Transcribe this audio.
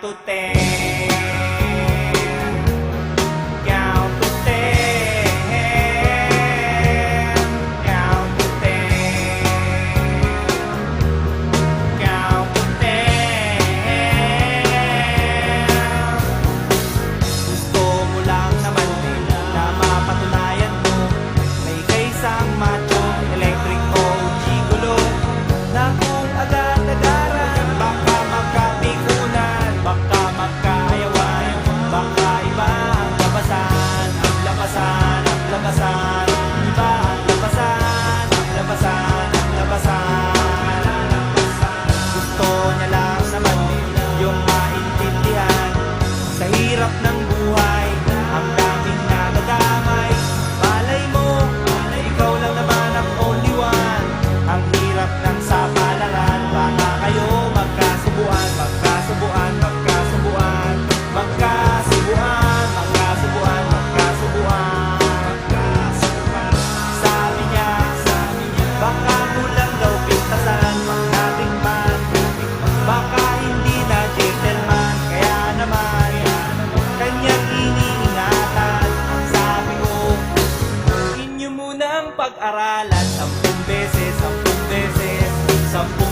to ten. Count to ten. Count to ten. Count to ten. Gusto mo lang naman na mapatunayan mo may kaisang macho, electric o gigolo na kung agad-agaran baka magkapikunan, baka magkaayawan, baka iba ang labasan, ang labasan, ang labasan, iba ang labasan, ang labasan, ang labasan. Gusto niya lang naman yung maintindihan sa hirap ng buhay, ang daming nadadamay. Malay mo, ikaw lang naman ang only one. Ang hirap ng sapalaran, baka kayo magkasubuan, magkasubuan, magkasubuan, magkasubuan, magkasubuan, magkasubuan. Sabi niya, baka kulang daw pintasan, magkatikman, baka hindi na gentleman, kaya naman kanyang iniingatan. Ang sabi ko, inyo munang pag-aralan 10 beses, 10 beses, 10